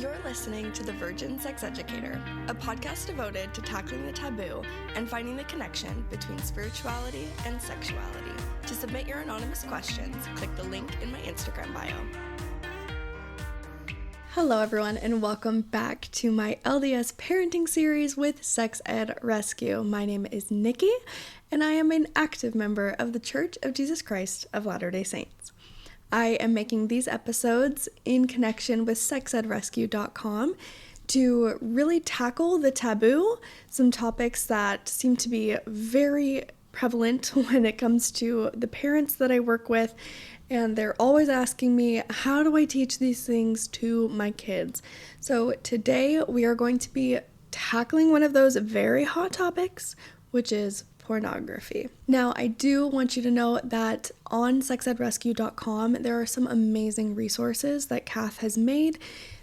You're listening to The Virgin Sex Educator, a podcast devoted to tackling the taboo and finding the connection between spirituality and sexuality. To submit your anonymous questions, click the link in my Instagram bio. Hello everyone, and welcome back to my LDS parenting series with Sex Ed Rescue. My name is Nikki, and I am an active member of the Church of Jesus Christ of Latter-day Saints. I am making these episodes in connection with sexedrescue.com to really tackle the taboo, some topics that seem to be very prevalent when it comes to the parents that I work with, and they're always asking me, how do I teach these things to my kids? So today we are going to be tackling one of those very hot topics, which is pornography. Now, I do want you to know that on sexedrescue.com, there are some amazing resources that Kath has made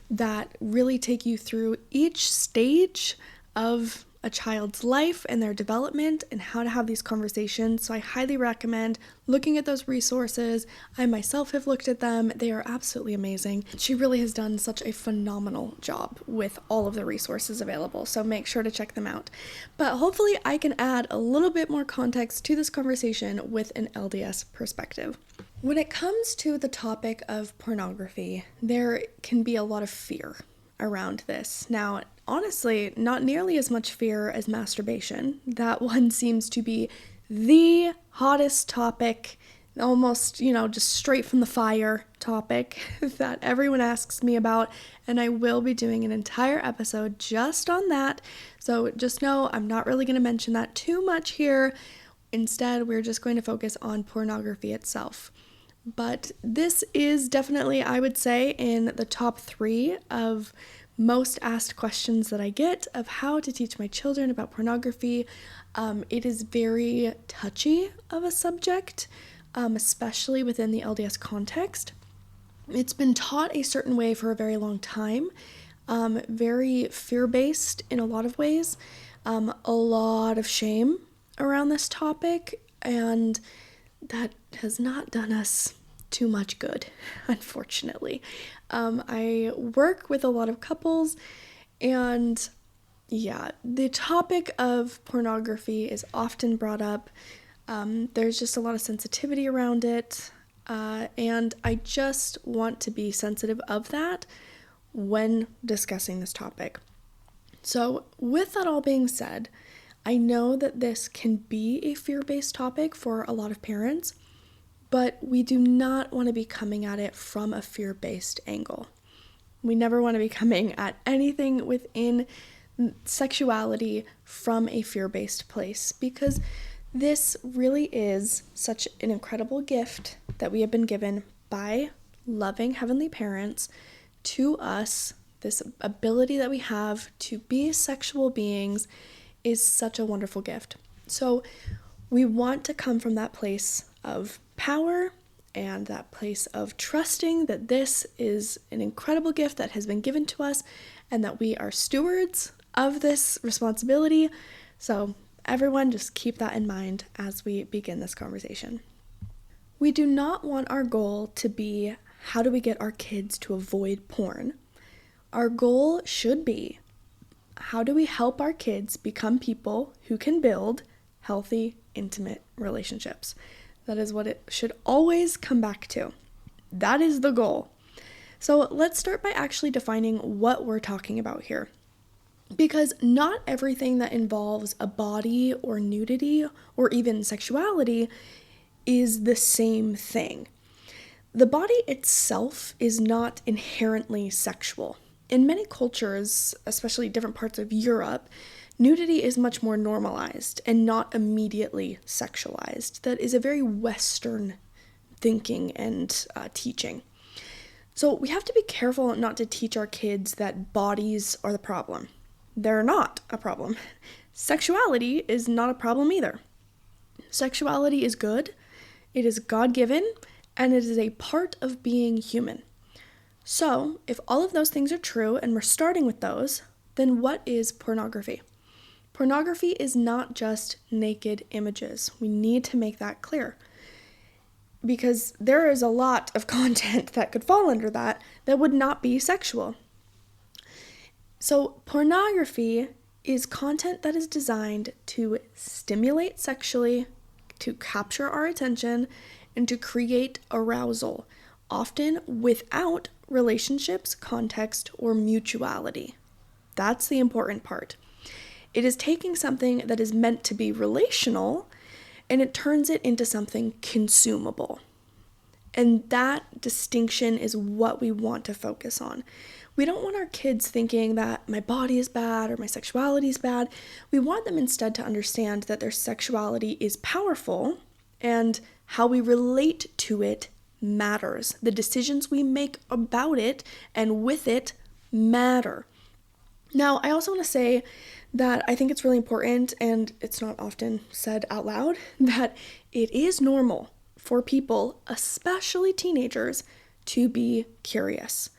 that really take you through each stage of a child's life and their development and how to have these conversations. So I highly recommend looking at those resources. I myself have looked at them. They are absolutely amazing. She really has done such a phenomenal job with all of the resources available. So make sure to check them out. But hopefully I can add a little bit more context to this conversation with an LDS perspective. When it comes to the topic of pornography, there can be a lot of fear around this. Now, honestly, not nearly as much fear as masturbation. That one seems to be the hottest topic, almost, just straight from the fire topic that everyone asks me about, and I will be doing an entire episode just on that. So just know I'm not really going to mention that too much here. Instead, we're just going to focus on pornography itself. But this is definitely, I would say, in the top 3 of most asked questions that I get of how to teach my children about pornography. It is very touchy of a subject, especially within the LDS context. It's been taught a certain way for a very long time, very fear-based in a lot of ways, a lot of shame around this topic, and that has not done us too much good, unfortunately. I work with a lot of couples, and the topic of pornography is often brought up. There's just a lot of sensitivity around it, and I just want to be sensitive of that when discussing this topic. So with that all being said, I know that this can be a fear-based topic for a lot of parents, but we do not want to be coming at it from a fear-based angle. We never want to be coming at anything within sexuality from a fear-based place, because this really is such an incredible gift that we have been given by loving heavenly parents to us. This ability that we have to be sexual beings is such a wonderful gift. So we want to come from that place of power and that place of trusting that this is an incredible gift that has been given to us and that we are stewards of this responsibility. So everyone, just keep that in mind as we begin this conversation. We do not want our goal to be, how do we get our kids to avoid porn? Our goal should be, how do we help our kids become people who can build healthy, intimate relationships? That is what it should always come back to. That is the goal. So let's start by actually defining what we're talking about here. Because not everything that involves a body or nudity or even sexuality is the same thing. The body itself is not inherently sexual. In many cultures, especially different parts of Europe, nudity is much more normalized and not immediately sexualized. That is a very Western thinking and teaching. So we have to be careful not to teach our kids that bodies are the problem. They're not a problem. Sexuality is not a problem either. Sexuality is good, it is God-given, and it is a part of being human. So, if all of those things are true, and we're starting with those, then what is pornography? Pornography is not just naked images. We need to make that clear. because there is a lot of content that could fall under that would not be sexual. So pornography is content that is designed to stimulate sexually, to capture our attention, and to create arousal, often without relationships, context, or mutuality. That's the important part. It is taking something that is meant to be relational and it turns it into something consumable. And that distinction is what we want to focus on. We don't want our kids thinking that my body is bad or my sexuality is bad. We want them instead to understand that their sexuality is powerful and how we relate to it matters. The decisions we make about it and with it matter. Now, I also want to say that I think it's really important, and it's not often said out loud, that it is normal for people, especially teenagers, to be curious.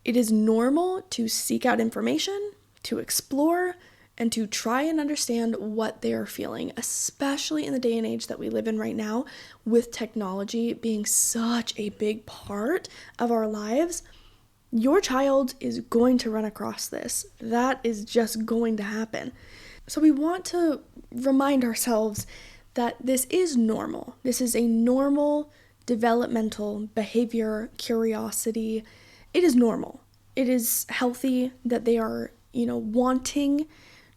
It is normal to seek out information, to explore, and to try and understand what they are feeling, especially in the day and age that we live in right now, with technology being such a big part of our lives. Your child is going to run across this. That is just going to happen. So we want to remind ourselves that this is normal. This is a normal developmental behavior, curiosity. It is normal. It is healthy that they are, wanting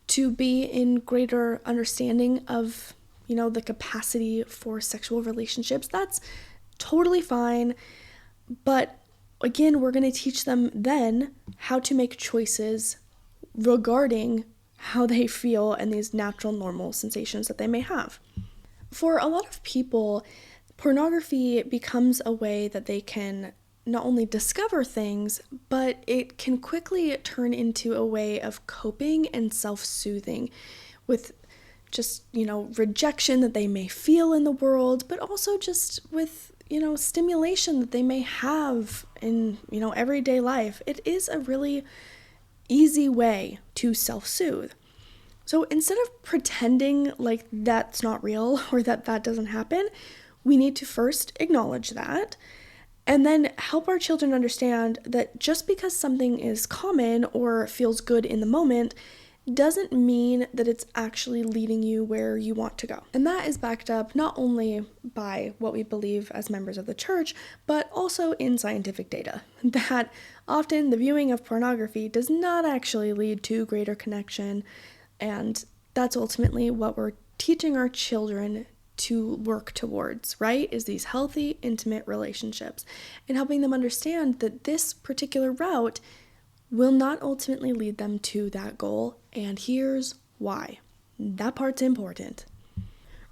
to be in greater understanding of, the capacity for sexual relationships. That's totally fine. But again, we're going to teach them then how to make choices regarding how they feel and these natural, normal sensations that they may have. For a lot of people, pornography becomes a way that they can not only discover things, but it can quickly turn into a way of coping and self-soothing with just, rejection that they may feel in the world, but also just with, stimulation that they may have in, everyday life. It is a really easy way to self-soothe. So instead of pretending like that's not real or that doesn't happen, we need to first acknowledge that and then help our children understand that just because something is common or feels good in the moment doesn't mean that it's actually leading you where you want to go. And that is backed up not only by what we believe as members of the church, but also in scientific data, that often the viewing of pornography does not actually lead to greater connection, and that's ultimately what we're teaching our children to work towards, right? Is these healthy, intimate relationships, and helping them understand that this particular route will not ultimately lead them to that goal, and here's why. That part's important.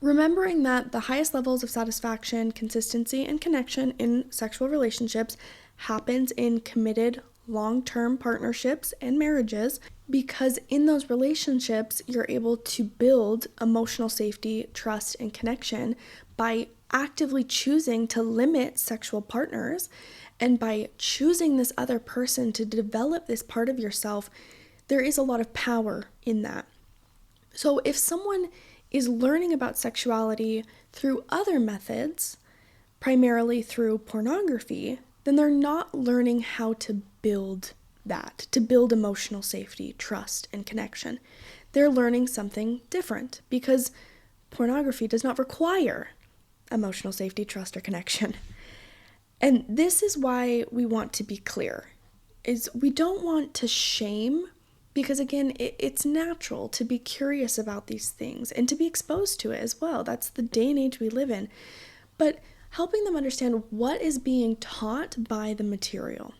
Remembering that the highest levels of satisfaction, consistency, and connection in sexual relationships happens in committed, long-term partnerships and marriages, because in those relationships, you're able to build emotional safety, trust, and connection by actively choosing to limit sexual partners. And by choosing this other person to develop this part of yourself, there is a lot of power in that. So if someone is learning about sexuality through other methods, primarily through pornography, then they're not learning how to build that, to build emotional safety, trust, and connection. They're learning something different because pornography does not require emotional safety, trust, or connection. And this is why we want to be clear, is we don't want to shame, because again, it's natural to be curious about these things and to be exposed to it as well. That's the day and age we live in. But helping them understand what is being taught by the material.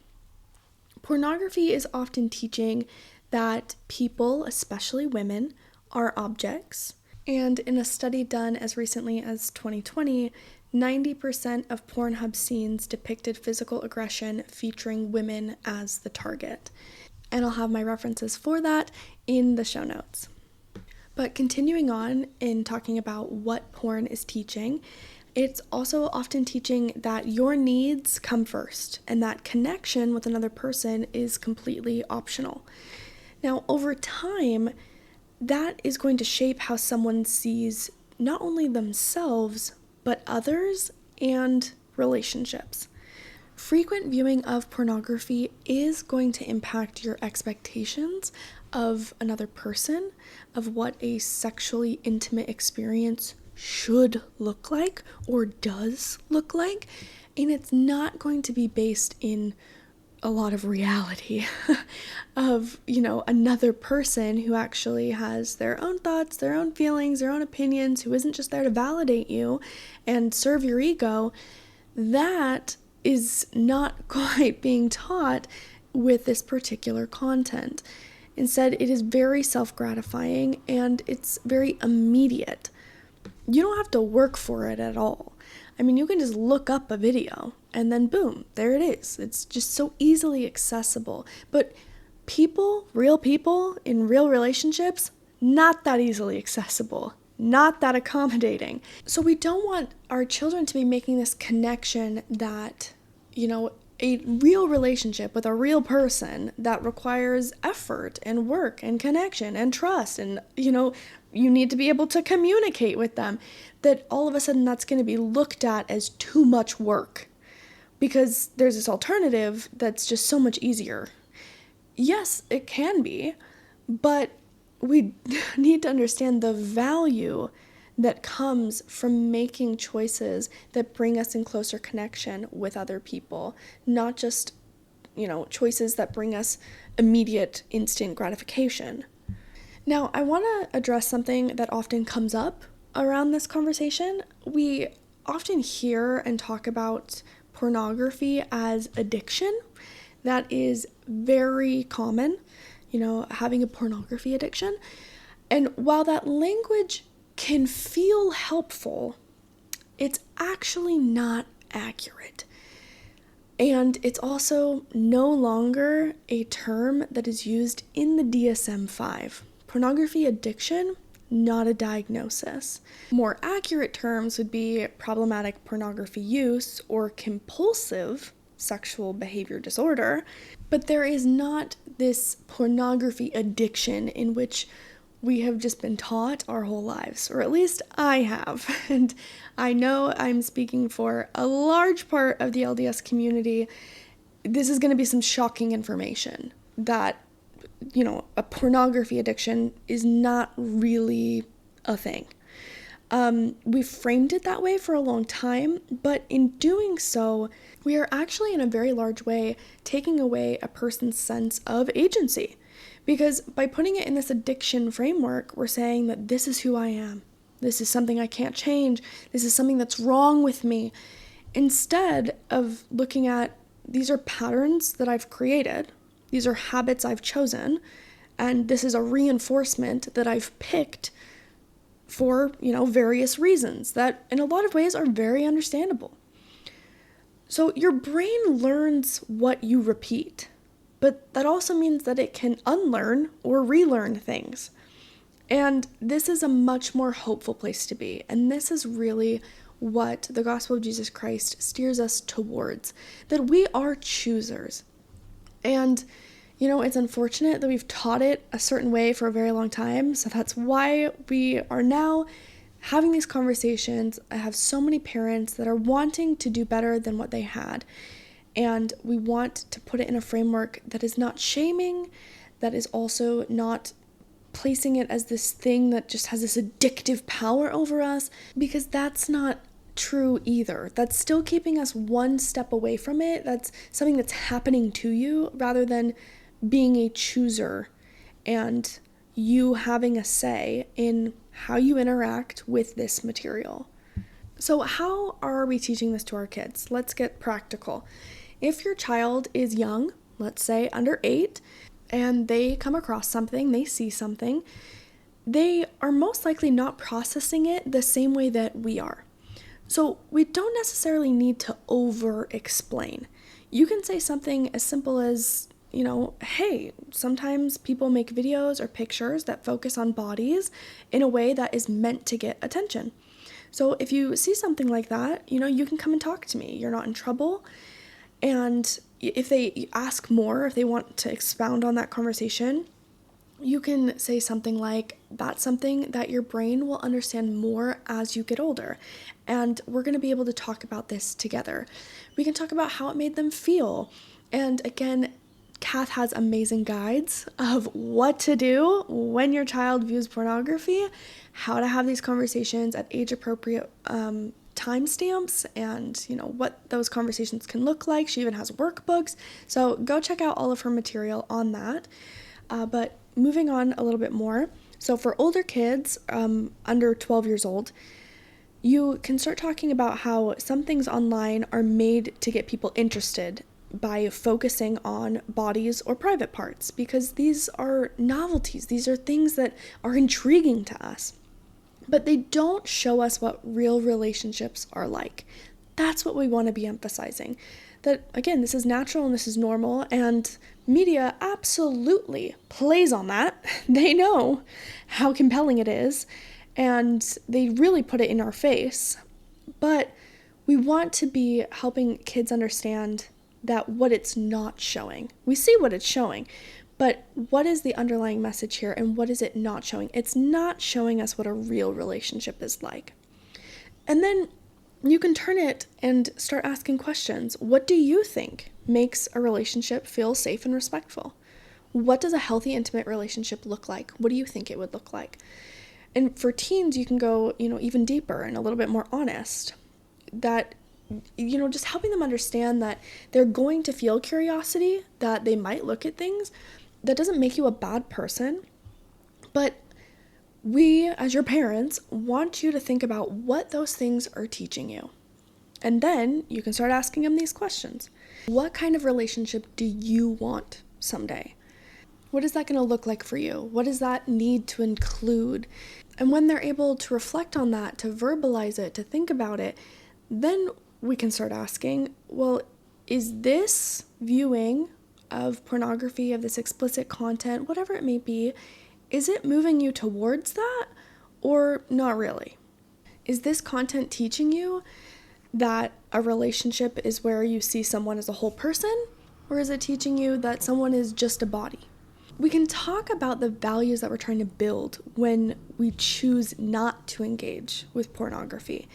Pornography is often teaching that people, especially women, are objects. And in a study done as recently as 2020, 90% of Pornhub scenes depicted physical aggression featuring women as the target. And I'll have my references for that in the show notes. But continuing on in talking about what porn is teaching, it's also often teaching that your needs come first and that connection with another person is completely optional. Now, over time, that is going to shape how someone sees not only themselves, but others and relationships. Frequent viewing of pornography is going to impact your expectations of another person, of what a sexually intimate experience should look like or does look like, and it's not going to be based in a lot of reality of, another person who actually has their own thoughts, their own feelings, their own opinions, who isn't just there to validate you and serve your ego. That is not quite being taught with this particular content. Instead, it is very self-gratifying and it's very immediate. You don't have to work for it at all. I mean, you can just look up a video and then boom, there it is. It's just so easily accessible. But real people in real relationships, not that easily accessible, not that accommodating. So we don't want our children to be making this connection that, a real relationship with a real person that requires effort and work and connection and trust and, you need to be able to communicate with them, that all of a sudden that's going to be looked at as too much work because there's this alternative that's just so much easier. Yes, it can be, but we need to understand the value that comes from making choices that bring us in closer connection with other people, not just, choices that bring us immediate, instant gratification. Now, I want to address something that often comes up around this conversation. We often hear and talk about pornography as addiction. That is very common, having a pornography addiction. And while that language can feel helpful, it's actually not accurate. And it's also no longer a term that is used in the DSM-5. Pornography addiction, not a diagnosis. More accurate terms would be problematic pornography use or compulsive sexual behavior disorder. But there is not this pornography addiction in which we have just been taught our whole lives, or at least I have. And I know I'm speaking for a large part of the LDS community. This is going to be some shocking information that, a pornography addiction is not really a thing. We've framed it that way for a long time, but in doing so, we are actually in a very large way taking away a person's sense of agency. Because by putting it in this addiction framework, we're saying that this is who I am. This is something I can't change. This is something that's wrong with me. Instead of looking at, these are patterns that I've created. These are habits I've chosen. And this is a reinforcement that I've picked for, various reasons that in a lot of ways are very understandable. So your brain learns what you repeat. But that also means that it can unlearn or relearn things. And this is a much more hopeful place to be. And this is really what the gospel of Jesus Christ steers us towards, that we are choosers. And, it's unfortunate that we've taught it a certain way for a very long time. So that's why we are now having these conversations. I have so many parents that are wanting to do better than what they had. And we want to put it in a framework that is not shaming, that is also not placing it as this thing that just has this addictive power over us, because that's not true either. That's still keeping us one step away from it. That's something that's happening to you rather than being a chooser and you having a say in how you interact with this material. So how are we teaching this to our kids? Let's get practical. If your child is young, let's say under 8, and they come across something, they see something, they are most likely not processing it the same way that we are. So we don't necessarily need to over-explain. You can say something as simple as, hey, sometimes people make videos or pictures that focus on bodies in a way that is meant to get attention. So if you see something like that, you can come and talk to me. You're not in trouble. And if they ask more, if they want to expound on that conversation, You can say something like, that's something that your brain will understand more as you get older. And we're going to be able to talk about this together. We can talk about how it made them feel. And again, Kath has amazing guides of what to do when your child views pornography, how to have these conversations at age appropriate timestamps, and what those conversations can look like. She even has workbooks. So go check out all of her material on that. But moving on a little bit more. So for older kids under 12 years old, you can start talking about how some things online are made to get people interested by focusing on bodies or private parts, because these are novelties. These are things that are intriguing to us, but they don't show us what real relationships are like. That's what we want to be emphasizing. That, again, this is natural and this is normal, and media absolutely plays on that. They know how compelling it is, and they really put it in our face. But we want to be helping kids understand that what it's not showing. We see what it's showing, but what is the underlying message here, and what is it not showing? It's not showing us what a real relationship is like. And then you can turn it and start asking questions. What do you think makes a relationship feel safe and respectful? What does a healthy, intimate relationship look like? What do you think it would look like? And for teens, you can go, even deeper and a little bit more honest. That, just helping them understand that they're going to feel curiosity, that they might look at things. That doesn't make you a bad person, but we, as your parents, want you to think about what those things are teaching you. And then you can start asking them these questions. What kind of relationship do you want someday? What is that going to look like for you? What does that need to include? And when they're able to reflect on that, to verbalize it, to think about it, then we can start asking, well, is this viewing of pornography, of this explicit content, whatever it may be, is it moving you towards that or not really? Is this content teaching you that a relationship is where you see someone as a whole person, or is it teaching you that someone is just a body? We can talk about the values that we're trying to build when we choose not to engage with pornography.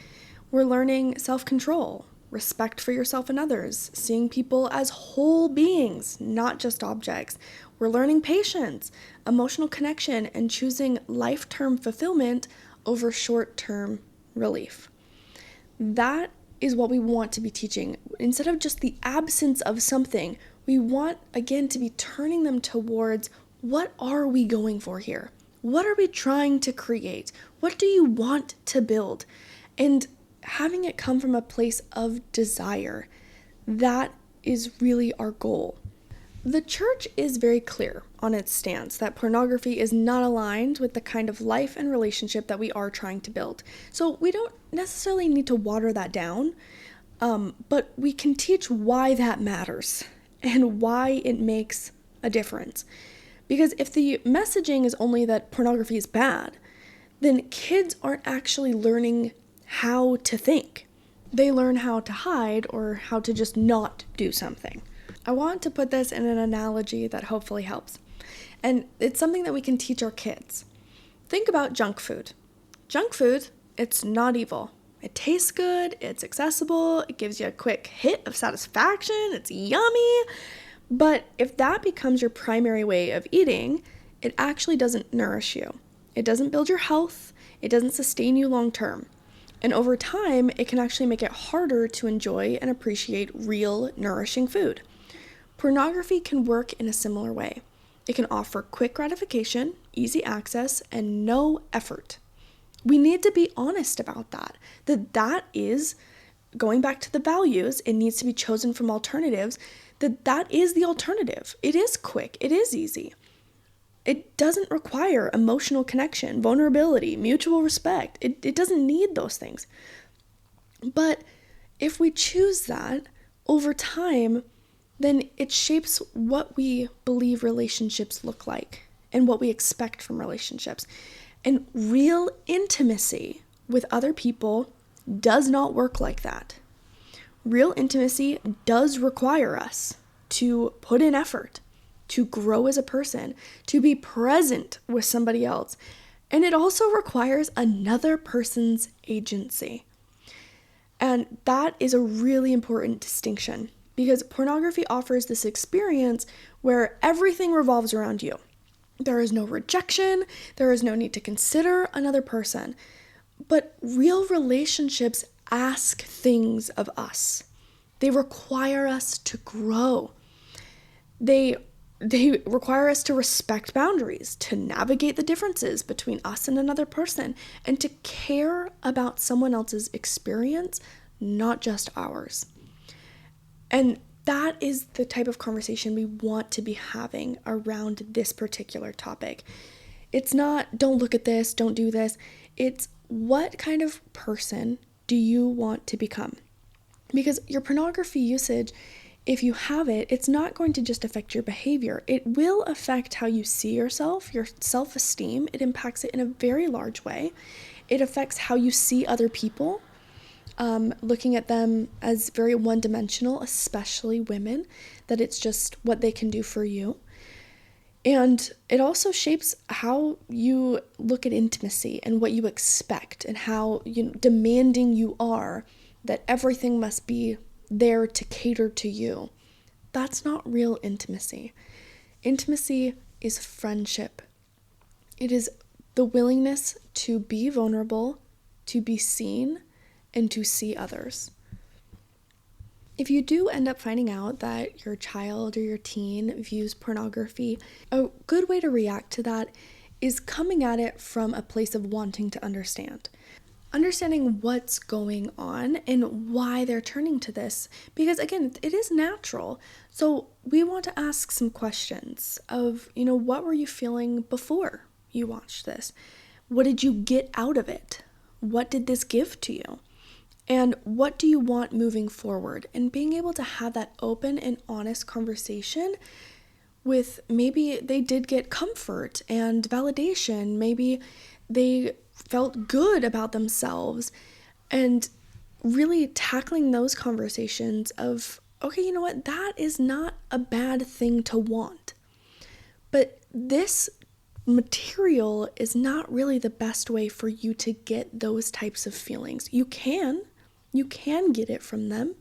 We're learning self-control, respect for yourself and others, seeing people as whole beings, not just objects. We're learning patience, emotional connection, and choosing life-term fulfillment over short-term relief. That is what we want to be teaching. Instead of just the absence of something, we want, again, to be turning them towards, what are we going for here? What are we trying to create? What do you want to build? And having it come from a place of desire. That is really our goal. The church is very clear on its stance that pornography is not aligned with the kind of life and relationship that we are trying to build. So we don't necessarily need to water that down, but we can teach why that matters and why it makes a difference. Because if the messaging is only that pornography is bad, then kids aren't actually learning how to think. They learn how to hide or how to just not do something. I want to put this in an analogy that hopefully helps. And it's something that we can teach our kids. Think about junk food. Junk food, it's not evil. It tastes good, it's accessible, it gives you a quick hit of satisfaction, it's yummy. But if that becomes your primary way of eating, it actually doesn't nourish you. It doesn't build your health, it doesn't sustain you long term. And over time, it can actually make it harder to enjoy and appreciate real, nourishing food. Pornography can work in a similar way. It can offer quick gratification, easy access, and no effort. We need to be honest about that. That is, going back to the values, it needs to be chosen from alternatives, that is the alternative. It is quick, it is easy. It doesn't require emotional connection, vulnerability, mutual respect. It doesn't need those things. But if we choose that, over time, then it shapes what we believe relationships look like and what we expect from relationships. And real intimacy with other people does not work like that. Real intimacy does require us to put in effort, to grow as a person, to be present with somebody else. And it also requires another person's agency. And that is a really important distinction because pornography offers this experience where everything revolves around you. There is no rejection, there is no need to consider another person. But real relationships ask things of us. They require us to grow. They require us to respect boundaries, to navigate the differences between us and another person, and to care about someone else's experience, not just ours. And that is the type of conversation we want to be having around this particular topic. It's not, don't look at this, don't do this. It's, what kind of person do you want to become? Because your pornography usage, if you have it, it's not going to just affect your behavior. It will affect how you see yourself, your self-esteem. It impacts it in a very large way. It affects how you see other people, looking at them as very one-dimensional, especially women, that it's just what they can do for you. And it also shapes how you look at intimacy and what you expect and how demanding you are, that everything must be there to cater to you. That's not real intimacy. Intimacy is friendship. It is the willingness to be vulnerable, to be seen, and to see others. If you do end up finding out that your child or your teen views pornography, a good way to react to that is coming at it from a place of wanting to understand. Understanding what's going on and why they're turning to this. Because again, it is natural. So we want to ask some questions of, what were you feeling before you watched this? What did you get out of it? What did this give to you? And what do you want moving forward? And being able to have that open and honest conversation with, maybe they did get comfort and validation. Maybe they felt good about themselves, and really tackling those conversations of, okay, you know what, that is not a bad thing to want. But this material is not really the best way for you to get those types of feelings. You can get it from them,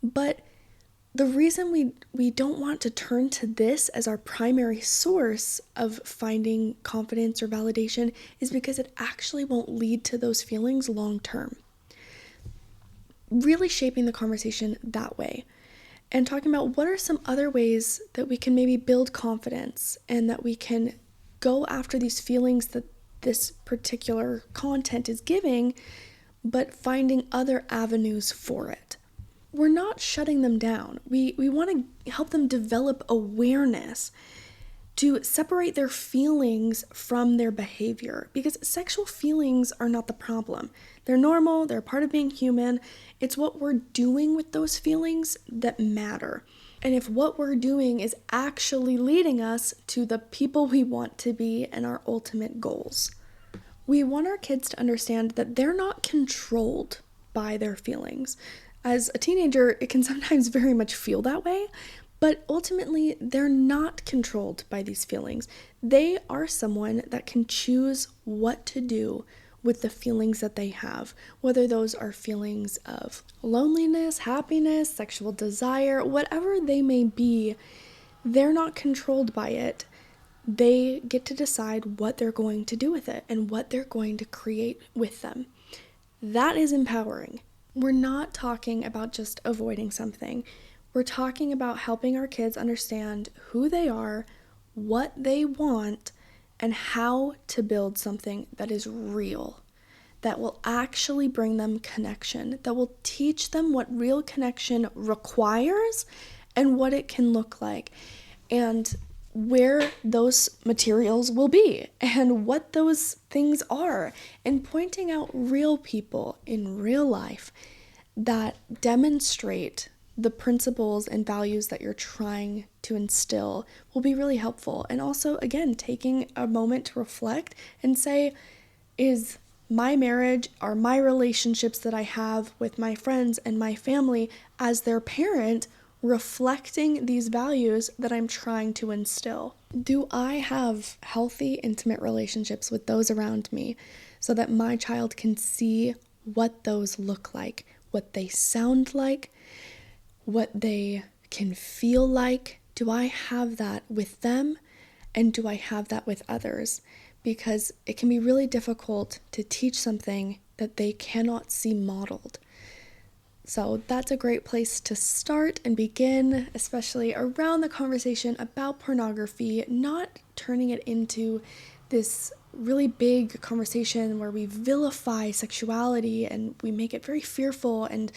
but the reason we don't want to turn to this as our primary source of finding confidence or validation is because it actually won't lead to those feelings long term. Really shaping the conversation that way and talking about what are some other ways that we can maybe build confidence and that we can go after these feelings that this particular content is giving, but finding other avenues for it. We're not shutting them down. We want to help them develop awareness to separate their feelings from their behavior, because sexual feelings are not the problem. They're normal, they're part of being human. It's what we're doing with those feelings that matter. And if what we're doing is actually leading us to the people we want to be and our ultimate goals. We want our kids to understand that they're not controlled by their feelings. As a teenager, it can sometimes very much feel that way, but ultimately, they're not controlled by these feelings. They are someone that can choose what to do with the feelings that they have, whether those are feelings of loneliness, happiness, sexual desire, whatever they may be. They're not controlled by it. They get to decide what they're going to do with it and what they're going to create with them. That is empowering. We're not talking about just avoiding something. We're talking about helping our kids understand who they are, what they want, and how to build something that is real, that will actually bring them connection, that will teach them what real connection requires and what it can look like, and where those materials will be and what those things are, and pointing out real people in real life that demonstrate the principles and values that you're trying to instill will be really helpful. And also, again, taking a moment to reflect and say, is my marriage or my relationships that I have with my friends and my family as their parent reflecting these values that I'm trying to instill? Do I have healthy, intimate relationships with those around me so that my child can see what those look like, what they sound like, what they can feel like? Do I have that with them? And do I have that with others? Because it can be really difficult to teach something that they cannot see modeled. So that's a great place to start and begin, especially around the conversation about pornography, not turning it into this really big conversation where we vilify sexuality and we make it very fearful and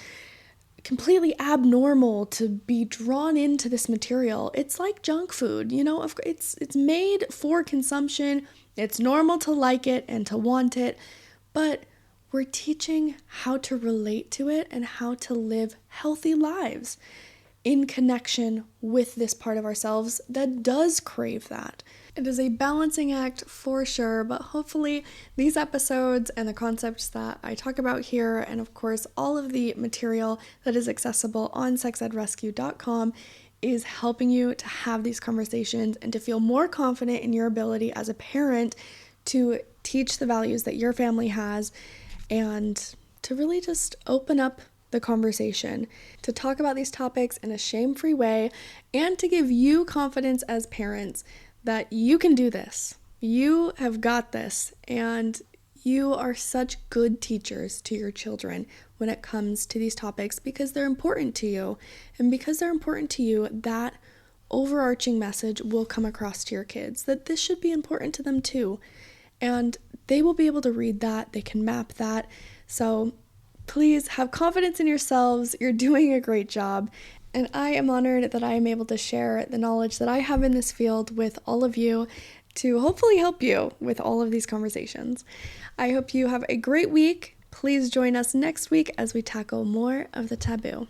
completely abnormal to be drawn into this material. It's like junk food, it's made for consumption. It's normal to like it and to want it, but we're teaching how to relate to it and how to live healthy lives in connection with this part of ourselves that does crave that. It is a balancing act for sure, but hopefully these episodes and the concepts that I talk about here, and of course all of the material that is accessible on sexedrescue.com, is helping you to have these conversations and to feel more confident in your ability as a parent to teach the values that your family has, and to really just open up the conversation, to talk about these topics in a shame-free way, and to give you confidence as parents that you can do this. You have got this, and you are such good teachers to your children when it comes to these topics because they're important to you. And because they're important to you, that overarching message will come across to your kids, that this should be important to them too. And they will be able to read that, they can map that. So please have confidence in yourselves. You're doing a great job. And I am honored that I am able to share the knowledge that I have in this field with all of you to hopefully help you with all of these conversations. I hope you have a great week. Please join us next week as we tackle more of the taboo.